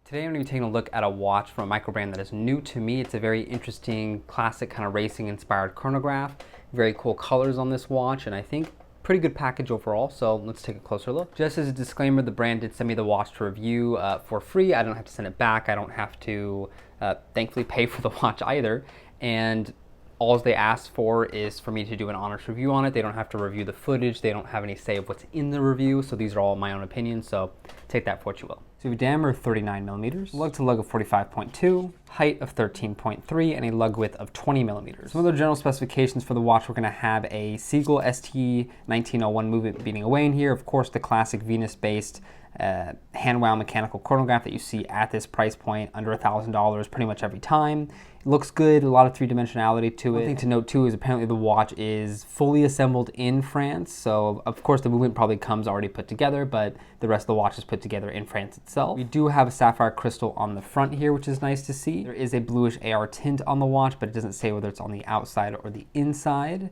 Today I'm going to be taking a look at a watch from a micro brand that is new to me. It's a very interesting, classic kind of racing inspired chronograph. Very cool colors on this watch, and I think pretty good package overall, so let's take a closer look. Just as a disclaimer, the brand did send me the watch to review for free. I don't have to send it back. I don't have to, thankfully, pay for the watch either. And all they asked for is for me to do an honest review on it. They don't have to review the footage. They don't have any say of what's in the review. So these are all my own opinions. So take that for what you will. So we have a diameter of 39 millimeters, lug to lug of 45.2, height of 13.3, and a lug width of 20 millimeters. Some other general specifications for the watch, we're going to have a Seagull ST 1901 movement beating away in here. Of course, the classic Venus-based hand-wound mechanical chronograph that you see at this price point, under $1,000 pretty much every time. It looks good, a lot of three-dimensionality to it. One thing to note too is apparently the watch is fully assembled in France, so of course the movement probably comes already put together, but the rest of the watch is put together in France itself. We do have a sapphire crystal on the front here, which is nice to see. There is a bluish AR tint on the watch, but it doesn't say whether it's on the outside or the inside.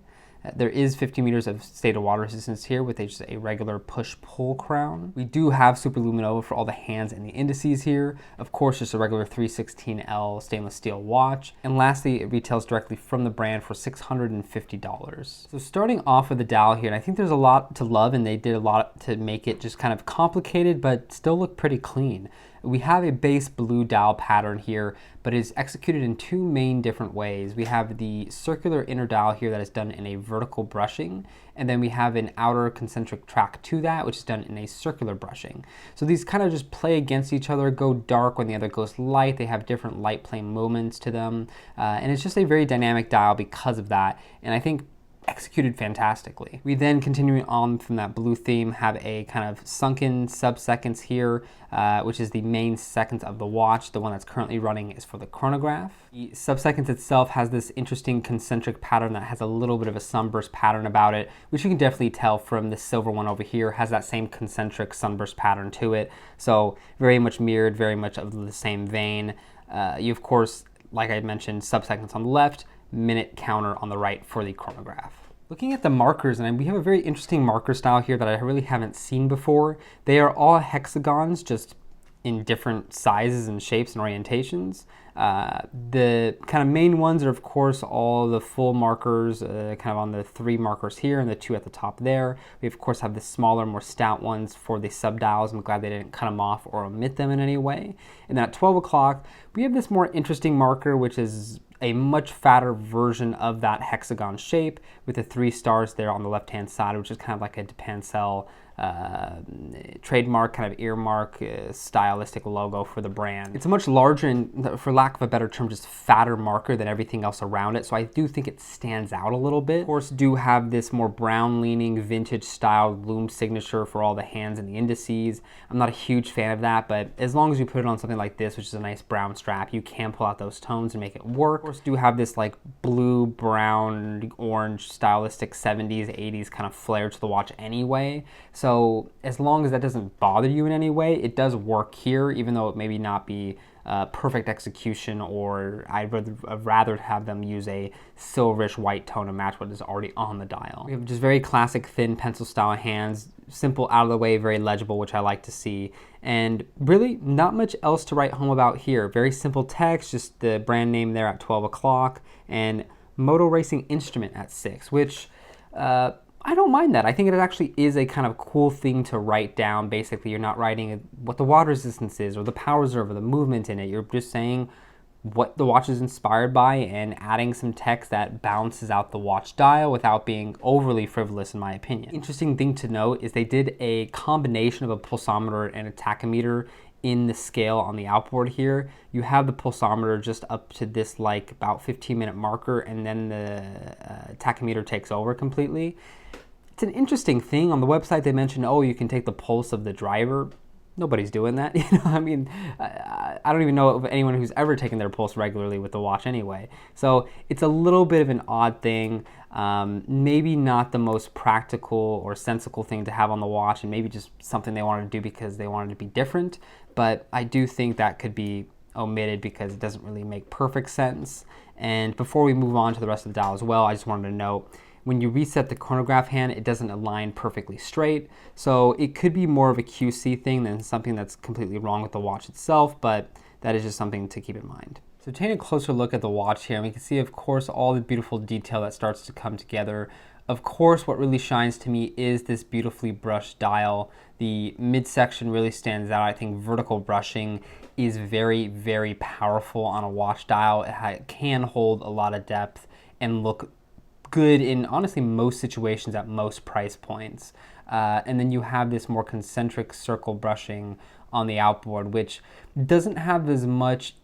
There is 50 meters of stated water resistance here with just a regular push-pull crown. We do have Supernova for all the hands and the indices here. Of course, just a regular 316L stainless steel watch. And lastly, it retails directly from the brand for $650. So starting off with the dial here, and I think there's a lot to love, and they did a lot to make it just kind of complicated, but still look pretty clean. We have a base blue dial pattern here, but it is executed in two main different ways. We have the circular inner dial here that is done in a vertical brushing, and then we have an outer concentric track to that, which is done in a circular brushing. So these kind of just play against each other, go dark when the other goes light. They have different light plane moments to them, and it's just a very dynamic dial because of that, and I think executed fantastically. We then, continuing on from that blue theme, have a kind of sunken sub-seconds here, which is the main seconds of the watch. The one that's currently running is for the chronograph. The sub-seconds itself has this interesting concentric pattern that has a little bit of a sunburst pattern about it, which you can definitely tell from the silver one over here, has that same concentric sunburst pattern to it. So very much mirrored, very much of the same vein. You, of course, like I mentioned, sub-seconds on the left, minute counter on the right for the chronograph. Looking at the markers, and we have a very interesting marker style here that I really haven't seen before. They are all hexagons, just in different sizes and shapes and orientations. The kind of main ones are, of course, all the full markers, kind of on the three markers here and the two at the top there. We, of course, have the smaller, more stout ones for the sub-dials. I'm glad they didn't cut them off or omit them in any way. And then at 12 o'clock, we have this more interesting marker, which is a much fatter version of that hexagon shape with the 3 stars there on the left-hand side, which is kind of like a Depancel trademark, kind of earmark, stylistic logo for the brand. It's a much larger and, for lack of a better term, just fatter marker than everything else around it, so I do think it stands out a little bit. Of course, do have this more brown-leaning, vintage-style Lume signature for all the hands and the indices. I'm not a huge fan of that, but as long as you put it on something like this, which is a nice brown strap, you can pull out those tones and make it work. Of course, do have this like blue, brown, orange, stylistic 70s, 80s kind of flair to the watch anyway. So as long as that doesn't bother you in any way, it does work here, even though it maybe not be perfect execution, or I'd rather have them use a silverish white tone to match what is already on the dial. We have just very classic thin pencil style hands, simple, out of the way, very legible, which I like to see. And really not much else to write home about here. Very simple text, just the brand name there at 12 o'clock, and Moto Racing Instrument at 6, which I don't mind that. I think it actually is a kind of cool thing to write down. Basically, you're not writing what the water resistance is or the power reserve or the movement in it. You're just saying what the watch is inspired by and adding some text that balances out the watch dial without being overly frivolous, in my opinion. Interesting thing to note is they did a combination of a pulsometer and a tachometer in the scale on the outboard here. You have the pulsometer just up to this like about 15-minute marker, and then the tachometer takes over completely. It's an interesting thing. On the website they mentioned, oh, you can take the pulse of the driver. Nobody's doing that. You know, I mean, I don't even know of anyone who's ever taken their pulse regularly with the watch anyway. So it's a little bit of an odd thing. Maybe not the most practical or sensible thing to have on the watch, and maybe just something they wanted to do because they wanted to be different. But I do think that could be omitted because it doesn't really make perfect sense. And before we move on to the rest of the dial as well, I just wanted to note, when you reset the chronograph hand, it doesn't align perfectly straight. So it could be more of a QC thing than something that's completely wrong with the watch itself, but that is just something to keep in mind. So taking a closer look at the watch here, we can see, of course, all the beautiful detail that starts to come together. Of course, what really shines to me is this beautifully brushed dial. The midsection really stands out. I think vertical brushing is very, very powerful on a watch dial. It can hold a lot of depth and look good in, honestly, most situations at most price points. And then you have this more concentric circle brushing on the outboard, which doesn't have as much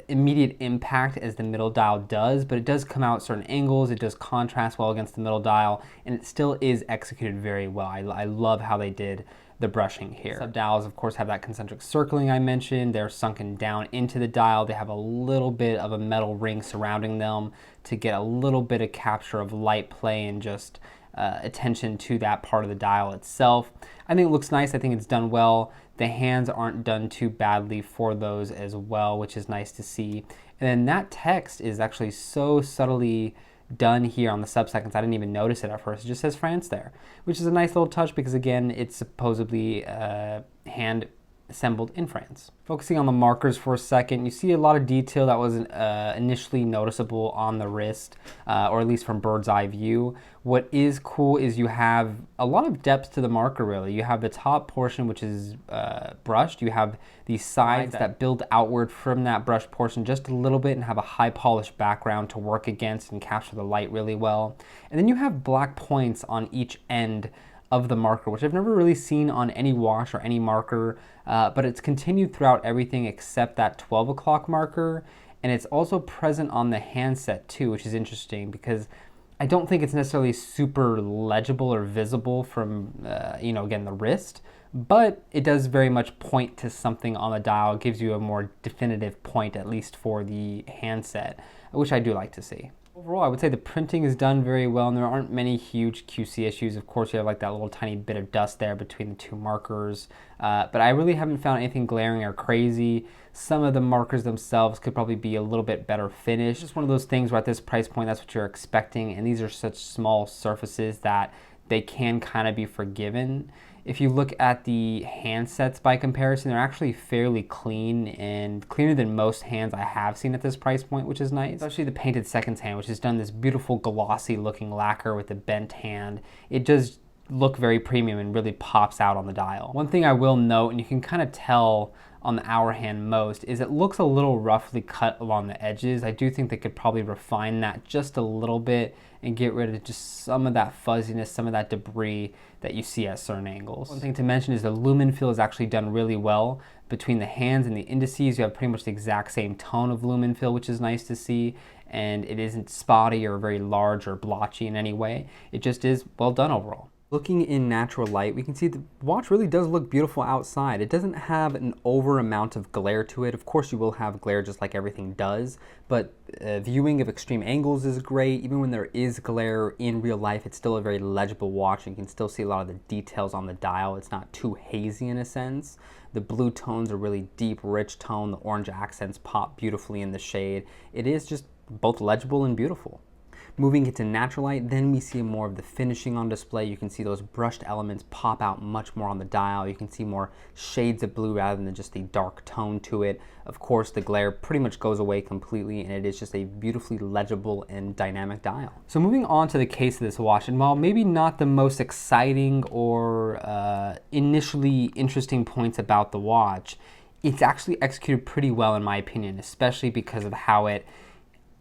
immediate impact as the middle dial does, but it does come out at certain angles, it does contrast well against the middle dial, and it still is executed very well. I love how they did the brushing here. Sub dials, of course, have that concentric circling I mentioned. They're sunken down into the dial. They have a little bit of a metal ring surrounding them to get a little bit of capture of light play and just attention to that part of the dial itself. I think it looks nice. I think it's done well. The hands aren't done too badly for those as well, which is nice to see. And then that text is actually so subtly done here on the sub-seconds. I didn't even notice it at first. It just says France there, which is a nice little touch because, again, it's supposedly hand assembled in France. Focusing on the markers for a second, you see a lot of detail that wasn't initially noticeable on the wrist, or at least from bird's eye view. What is cool is you have a lot of depth to the marker, really. You have the top portion, which is brushed. You have these sides that build outward from that brushed portion just a little bit and have a high polished background to work against and capture the light really well. And then you have black points on each end of the marker, which I've never really seen on any watch or any marker, but it's continued throughout everything except that 12 o'clock marker, and it's also present on the handset too, which is interesting because I don't think it's necessarily super legible or visible from, again, the wrist, but it does very much point to something on the dial. It gives you a more definitive point, at least for the handset, which I do like to see. Overall, I would say the printing is done very well, and there aren't many huge QC issues. Of course, you have like that little tiny bit of dust there between the two markers, but I really haven't found anything glaring or crazy. Some of the markers themselves could probably be a little bit better finished. Just one of those things where at this price point, that's what you're expecting, and these are such small surfaces that they can kind of be forgiven. If you look at the handsets by comparison, they're actually fairly clean and cleaner than most hands I have seen at this price point, which is nice. Especially the painted seconds hand, which has done this beautiful glossy looking lacquer with the bent hand. It does look very premium and really pops out on the dial. One thing I will note, and you can kind of tell on the hour hand most, is it looks a little roughly cut along the edges. I do think they could probably refine that just a little bit and get rid of just some of that fuzziness, some of that debris that you see at certain angles. One thing to mention is the lumen fill is actually done really well. Between the hands and the indices, you have pretty much the exact same tone of lumen fill, which is nice to see, and it isn't spotty or very large or blotchy in any way. It just is well done overall. Looking in natural light, we can see the watch really does look beautiful outside. It doesn't have an over amount of glare to it. Of course, you will have glare just like everything does, but viewing of extreme angles is great. Even when there is glare in real life, it's still a very legible watch. You can still see a lot of the details on the dial. It's not too hazy in a sense. The blue tones are really deep, rich tone. The orange accents pop beautifully in the shade. It is just both legible and beautiful. Moving into natural light, then we see more of the finishing on display. You can see those brushed elements pop out much more on the dial. You can see more shades of blue rather than just the dark tone to it. Of course, the glare pretty much goes away completely, and it is just a beautifully legible and dynamic dial. So moving on to the case of this watch, and while maybe not the most exciting or initially interesting points about the watch, it's actually executed pretty well in my opinion, especially because of how it,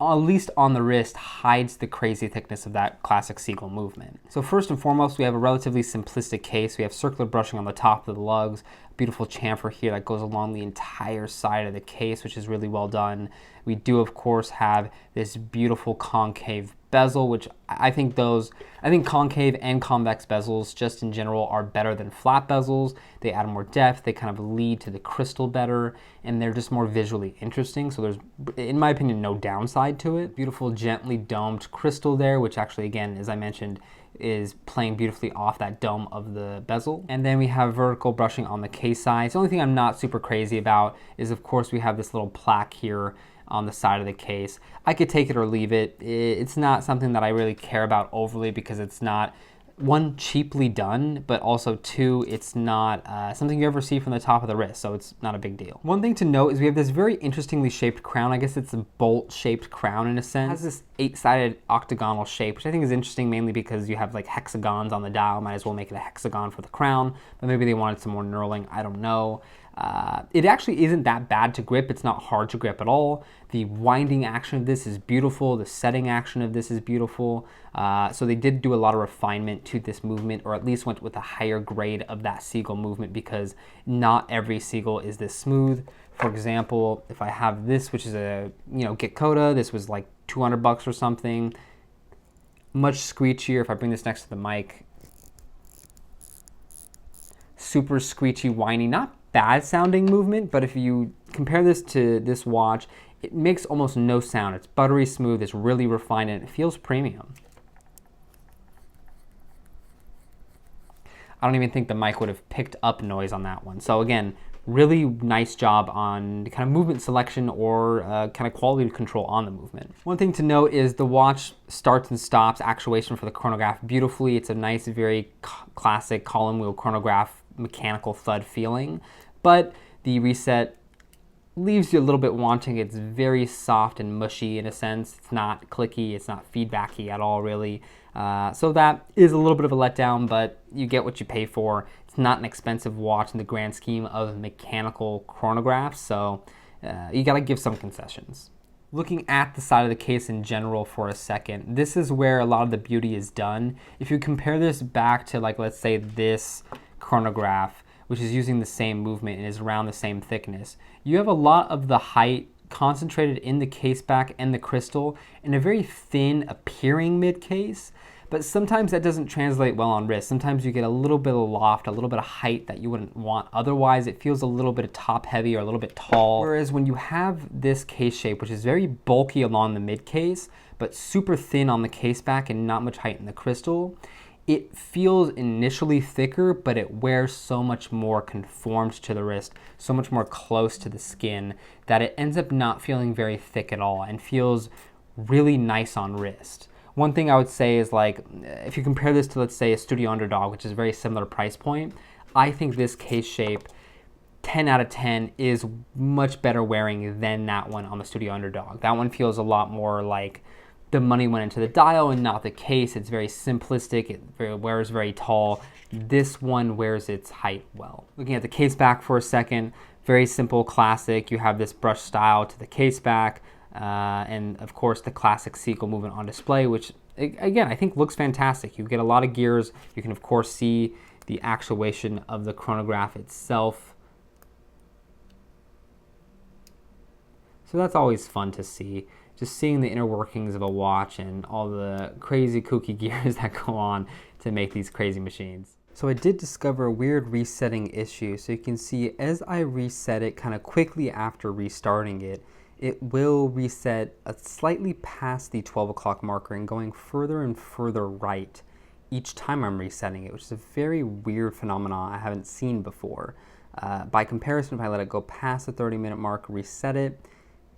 at least on the wrist, hides the crazy thickness of that classic Seagull movement. So first and foremost, we have a relatively simplistic case. We have circular brushing on the top of the lugs, a beautiful chamfer here that goes along the entire side of the case, which is really well done. We do, of course, have this beautiful concave bezel, which I think concave and convex bezels just in general are better than flat bezels. They add more depth, they kind of lead to the crystal better, and they're just more visually interesting. So there's, in my opinion, no downside to it. Beautiful gently domed crystal there, which actually, again, as I mentioned, is playing beautifully off that dome of the bezel. And then we have vertical brushing on the case sides. The only thing I'm not super crazy about is, of course, we have this little plaque here on the side of the case. I could take it or leave it. It's not something that I really care about overly because it's not, one, cheaply done, but also two, it's not something you ever see from the top of the wrist, so it's not a big deal. One thing to note is we have this very interestingly shaped crown. I guess it's a bolt-shaped crown in a sense. It has this 8-sided octagonal shape, which I think is interesting mainly because you have like hexagons on the dial. Might as well make it a hexagon for the crown, but maybe they wanted some more knurling, I don't know. It actually isn't that bad to grip. It's not hard to grip at all. The winding action of this is beautiful. The setting action of this is beautiful. So they did do a lot of refinement to this movement, or at least went with a higher grade of that Seagull movement, because not every Seagull is this smooth. For example, if I have this, which is a, Git Coda, this was like $200 or something. Much screechier. If I bring this next to the mic, super screechy, whiny, not bad sounding movement, but if you compare this to this watch, it makes almost no sound. It's buttery smooth, it's really refined, and it feels premium. I don't even think the mic would have picked up noise on that one. So again, really nice job on kind of movement selection or kind of quality control on the movement. One thing to note is the watch starts and stops actuation for the chronograph beautifully. It's a nice, very classic column wheel chronograph mechanical thud feeling, but the reset leaves you a little bit wanting. It's very soft and mushy in a sense. It's not clicky, it's not feedbacky at all really. So that is a little bit of a letdown, but you get what you pay for. It's not an expensive watch in the grand scheme of mechanical chronographs, so you gotta give some concessions. Looking at the side of the case in general for a second, this is where a lot of the beauty is done. If you compare this back to, like, let's say this chronograph, which is using the same movement and is around the same thickness, you have a lot of the height concentrated in the case back and the crystal in a very thin appearing mid case, but sometimes that doesn't translate well on wrist. Sometimes you get a little bit of loft, a little bit of height that you wouldn't want otherwise. It feels a little bit top heavy or a little bit tall. Whereas when you have this case shape, which is very bulky along the mid case, but super thin on the case back and not much height in the crystal, it feels initially thicker, but it wears so much more conformed to the wrist, so much more close to the skin, that it ends up not feeling very thick at all and feels really nice on wrist. One thing I would say is, like, if you compare this to, let's say, a Studio Underdog, which is a very similar price point, I think this case shape, 10 out of 10, is much better wearing than that one on the Studio Underdog. That one feels a lot more like the money went into the dial and not the case. It's very simplistic, it wears very tall. This one wears its height well. Looking at the case back for a second, very simple, classic. You have this brush style to the case back, and of course the classic Seagull movement on display, which again, I think looks fantastic. You get a lot of gears. You can of course see the actuation of the chronograph itself. So that's always fun to see. Just seeing the inner workings of a watch and all the crazy kooky gears that go on to make these crazy machines. So I did discover a weird resetting issue. So you can see as I reset it kind of quickly after restarting it, it will reset slightly past the 12 o'clock marker and going further and further right each time I'm resetting it, which is a very weird phenomenon I haven't seen before. By comparison, if I let it go past the 30-minute mark, reset it,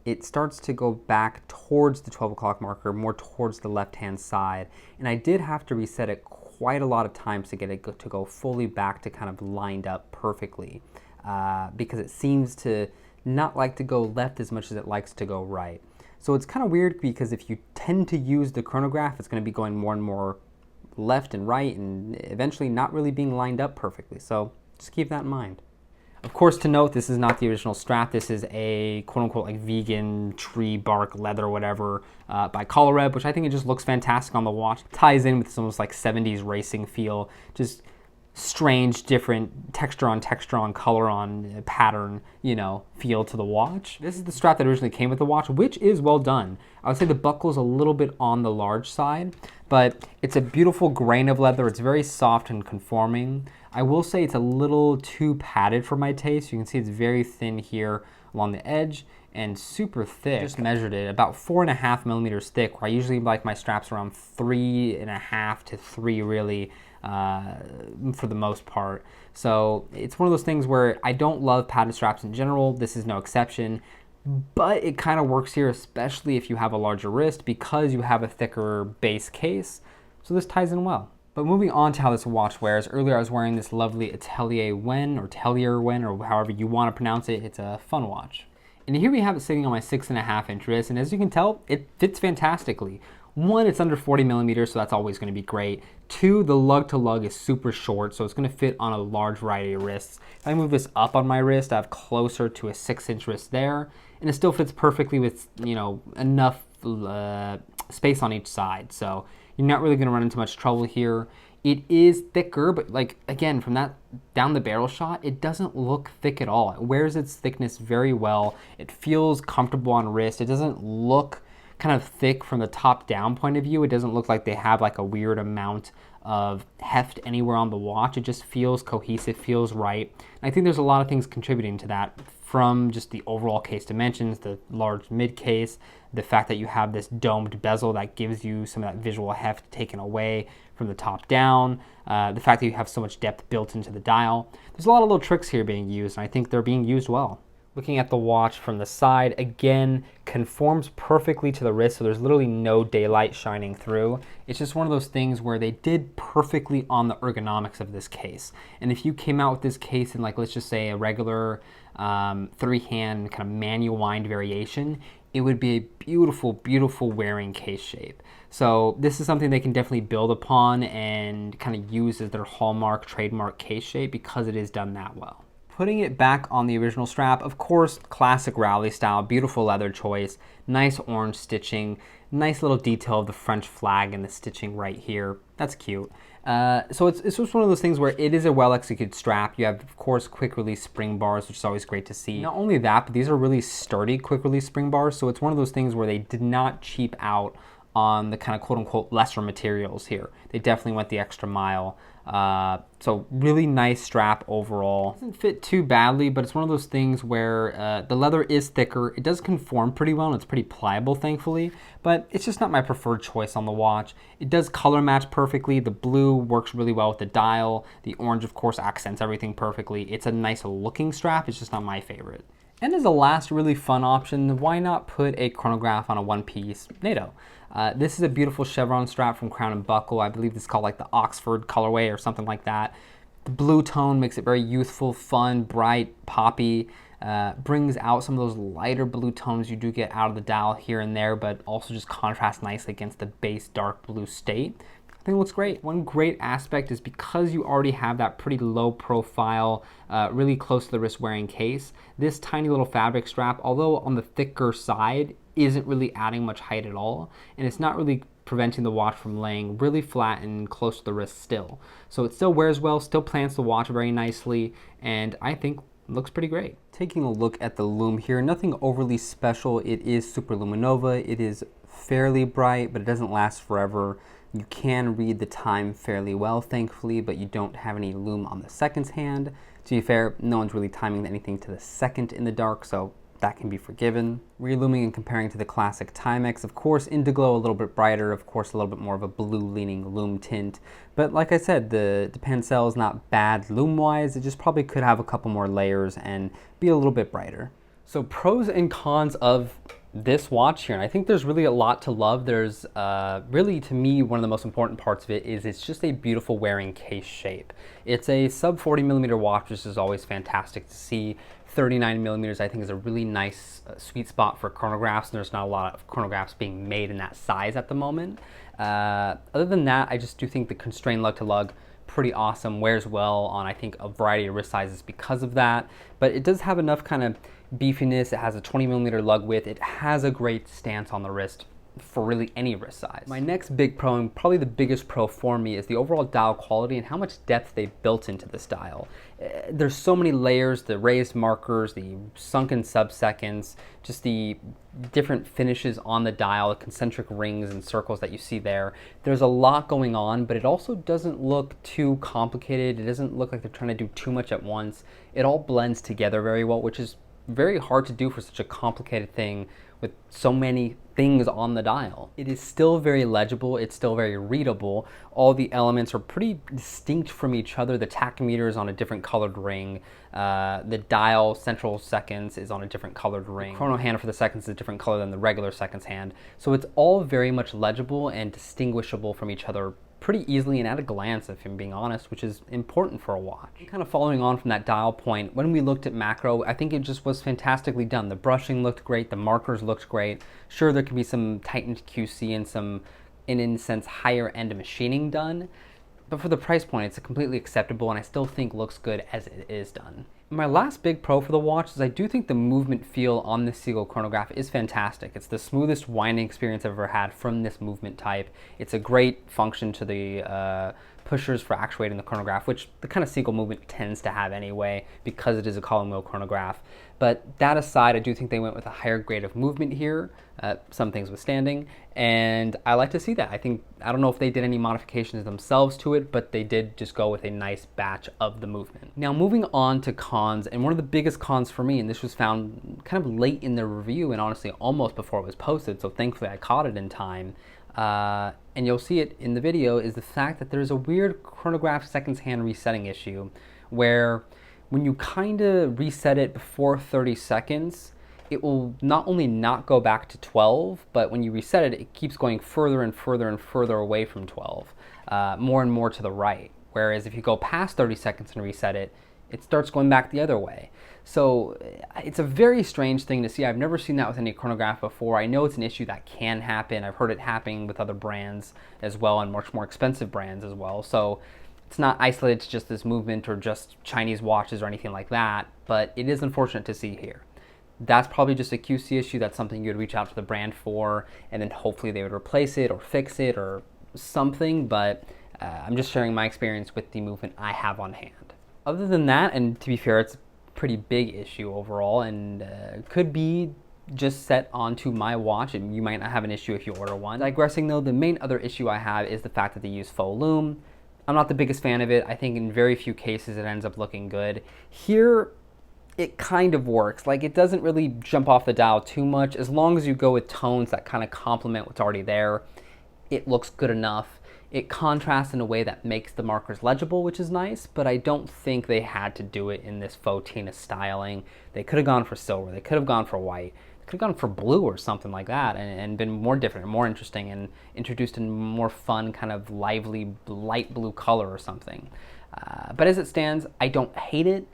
it starts to go back towards the 12 o'clock marker, more towards the left-hand side. And I did have to reset it quite a lot of times to get it to go fully back to kind of lined up perfectly, because it seems to not like to go left as much as it likes to go right. So it's kind of weird, because if you tend to use the chronograph, it's going to be going more and more left and right and eventually not really being lined up perfectly. So just keep that in mind. Of course, to note, this is not the original strap. This is a quote-unquote like vegan tree bark leather whatever by Colareb, which I think it just looks fantastic on the watch. It ties in with this almost like 70s racing feel, just strange, different texture on, color on, pattern, feel to the watch. This is the strap that originally came with the watch, which is well done. I would say the buckle's a little bit on the large side, but it's a beautiful grain of leather. It's very soft and conforming. I will say it's a little too padded for my taste. You can see it's very thin here along the edge and super thick. I just measured it, about 4.5 millimeters thick, where I usually like my straps around 3.5 to 3 really, for the most part. So it's one of those things where I don't love padded straps in general. This is no exception. but it kind of works here, especially if you have a larger wrist because you have a thicker base case. So this ties in well. But moving on to how this watch wears, earlier I was wearing this lovely Atelier Wen, or Tellier Wen, or however you want to pronounce it. It's a fun watch. And here we have it sitting on my 6.5-inch wrist, and as you can tell, it fits fantastically. One, it's under 40 millimeters, so that's always going to be great. Two, the lug to lug is super short, so it's going to fit on a large variety of wrists. If I move this up on my wrist, I have closer to a 6-inch wrist there, and it still fits perfectly with, you know, enough space on each side. So you're not really going to run into much trouble here. It is thicker, but like, again, from that down the barrel shot, it doesn't look thick at all. It wears its thickness very well. It feels comfortable on wrist. It doesn't look kind of thick from the top down point of view. It doesn't look like they have like a weird amount of heft anywhere on the watch. It just feels cohesive, feels right. And I think there's a lot of things contributing to that, from just the overall case dimensions, the large mid case, the fact that you have this domed bezel that gives you some of that visual heft taken away from the top down, the fact that you have so much depth built into the dial. There's a lot of little tricks here being used, and I think they're being used well. Looking at the watch from the side, again, conforms perfectly to the wrist, so there's literally no daylight shining through. It's just one of those things where they did perfectly on the ergonomics of this case. And if you came out with this case in, like, let's just say a regular three-hand kind of manual wind variation, it would be a beautiful, beautiful wearing case shape. So this is something they can definitely build upon and kind of use as their hallmark, trademark case shape because it is done that well. Putting it back on the original strap, of course, classic Rowley style, beautiful leather choice, nice orange stitching, nice little detail of the French flag and the stitching right here. That's cute. So it's just one of those things where it is a well-executed strap. You have, of course, quick-release spring bars, which is always great to see. Not only that, but these are really sturdy quick-release spring bars, so it's one of those things where they did not cheap out on the kind of quote-unquote lesser materials here. They definitely went the extra mile. So really nice strap overall. Doesn't fit too badly, but it's one of those things where the leather is thicker. It does conform pretty well, and it's pretty pliable, thankfully, but it's just not my preferred choice on the watch. It does color match perfectly. The blue works really well with the dial. The orange, of course, accents everything perfectly. It's a nice looking strap. It's just not my favorite. And as a last really fun option, why not put a chronograph on a one-piece NATO? This is a beautiful chevron strap from Crown and Buckle. I believe this is called like the Oxford colorway or something like that. The blue tone makes it very youthful, fun, bright, poppy. Brings out some of those lighter blue tones you do get out of the dial here and there, but also just contrasts nicely against the base dark blue state. I think it looks great. One great aspect is because you already have that pretty low profile, really close to the wrist wearing case, this tiny little fabric strap, although on the thicker side, isn't really adding much height at all, and it's not really preventing the watch from laying really flat and close to the wrist still. So it still wears well, still plants the watch very nicely, and I think looks pretty great. Taking a look at the lume here, nothing overly special. It is super luminova. It is fairly bright, but it doesn't last forever. You can read the time fairly well, thankfully, but you don't have any lume on the seconds hand. To be fair, no one's really timing anything to the second in the dark, so that can be forgiven. Reluming and comparing to the classic Timex, of course, Indiglo a little bit brighter, of course a little bit more of a blue-leaning lume tint. But like I said, the Depancel is not bad lume-wise, it just probably could have a couple more layers and be a little bit brighter. So pros and cons of this watch here, and I think there's really a lot to love. There's really, to me, one of the most important parts of it is it's just a beautiful wearing case shape. It's a sub 40 millimeter watch, which is always fantastic to see. 39 millimeters I think is a really nice sweet spot for chronographs, and there's not a lot of chronographs being made in that size at the moment. Other than that, I just do think the constrained lug to lug pretty awesome, wears well on I think a variety of wrist sizes because of that, but it does have enough kind of beefiness. It has a 20 millimeter lug width. It has a great stance on the wrist for really any wrist size. My next big pro, and probably the biggest pro for me, is the overall dial quality and how much depth they've built into this dial. There's so many layers, the raised markers, the sunken sub-seconds, just the different finishes on the dial, the concentric rings and circles that you see there. There's a lot going on, but it also doesn't look too complicated. It doesn't look like they're trying to do too much at once. It all blends together very well, which is very hard to do for such a complicated thing with so many things on the dial. It is still very legible, it's still very readable. All the elements are pretty distinct from each other. The tachymeter is on a different colored ring. The dial central seconds is on a different colored ring. The chrono hand for the seconds is a different color than the regular seconds hand. So it's all very much legible and distinguishable from each other pretty easily and at a glance, if I'm being honest, which is important for a watch. Kind of following on from that dial point, when we looked at macro, I think it just was fantastically done. The brushing looked great, the markers looked great. Sure, there can be some tightened QC and some, in a sense, higher end machining done, but for the price point, it's completely acceptable and I still think looks good as it is done. My last big pro for the watch is I do think the movement feel on this Seagull chronograph is fantastic. It's the smoothest winding experience I've ever had from this movement type. It's a great function to the pushers for actuating the chronograph, which the kind of Seagull movement tends to have anyway because it is a column wheel chronograph. But that aside, I do think they went with a higher grade of movement here, some things withstanding, and I like to see that. I don't know if they did any modifications themselves to it, but they did just go with a nice batch of the movement. Now moving on to cons, and one of the biggest cons for me, and this was found kind of late in the review and honestly almost before it was posted, so thankfully I caught it in time, and you'll see it in the video, is the fact that there's a weird chronograph seconds hand resetting issue where when you kind of reset it before 30 seconds, it will not only not go back to 12, but when you reset it, it keeps going further and further and further away from 12, more and more to the right. Whereas if you go past 30 seconds and reset it, it starts going back the other way. So it's a very strange thing to see. I've never seen that with any chronograph before. I know it's an issue that can happen. I've heard it happening with other brands as well, and much more expensive brands as well. So it's not isolated to just this movement or just Chinese watches or anything like that, but it is unfortunate to see here. That's probably just a QC issue. That's something you would reach out to the brand for, and then hopefully they would replace it or fix it or something, but I'm just sharing my experience with the movement I have on hand. Other than that, and to be fair, it's a pretty big issue overall, and could be just set onto my watch, and you might not have an issue if you order one. Digressing though, the main other issue I have is the fact that they use faux lume. I'm not the biggest fan of it. I think in very few cases it ends up looking good. Here, it kind of works. Like, it doesn't really jump off the dial too much. As long as you go with tones that kind of complement what's already there, it looks good enough. It contrasts in a way that makes the markers legible, which is nice, but I don't think they had to do it in this faux Tina styling. They could have gone for silver. They could have gone for white. Could have gone for blue or something like that and been more different, more interesting, and introduced a more fun kind of lively light blue color or something. But as it stands, I don't hate it.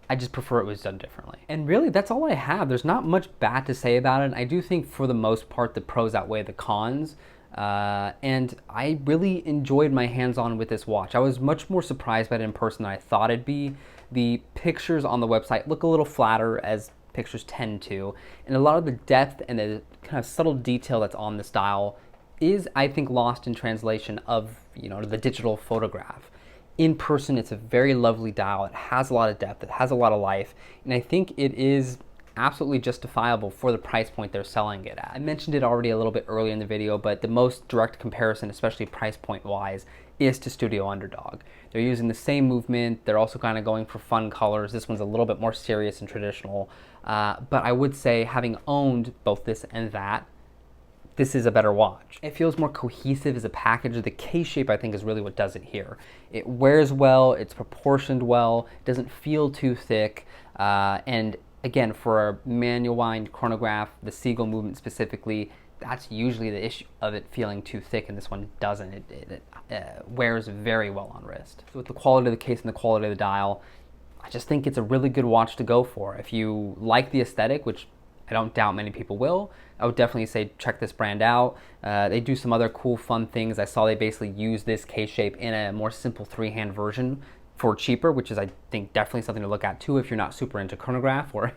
I just prefer it was done differently. And really, that's all I have. There's not much bad to say about it. I do think for the most part, the pros outweigh the cons. And I really enjoyed my hands-on with this watch. I was much more surprised by it in person than I thought it'd be. The pictures on the website look a little flatter, as pictures tend to, and a lot of the depth and the kind of subtle detail that's on this dial is, I think, lost in translation of, the digital photograph. In person, it's a very lovely dial. It has a lot of depth, it has a lot of life, and I think it is absolutely justifiable for the price point they're selling it at. I mentioned it already a little bit earlier in the video, but the most direct comparison, especially price point wise, is to Studio Underdog. They're using the same movement. They're also kind of going for fun colors. This one's a little bit more serious and traditional. But I would say, having owned both this and that, this is a better watch. It feels more cohesive as a package. The case shape, I think, is really what does it here. It wears well, it's proportioned well, it doesn't feel too thick, and again, for a manual wind chronograph, the Seagull movement specifically, that's usually the issue of it feeling too thick, and this one doesn't. It wears very well on wrist. So with the quality of the case and the quality of the dial, I just think it's a really good watch to go for. If you like the aesthetic, which I don't doubt many people will, I would definitely say check this brand out. They do some other cool, fun things. I saw they basically use this case shape in a more simple three-hand version for cheaper, which is, I think, definitely something to look at too if you're not super into chronograph or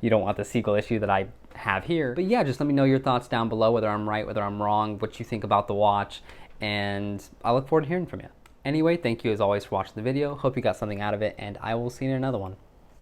you don't want the Seagull issue that I have here. But yeah, just let me know your thoughts down below, whether I'm right, whether I'm wrong, what you think about the watch, and I look forward to hearing from you. Anyway, thank you as always for watching the video. Hope you got something out of it, and I will see you in another one.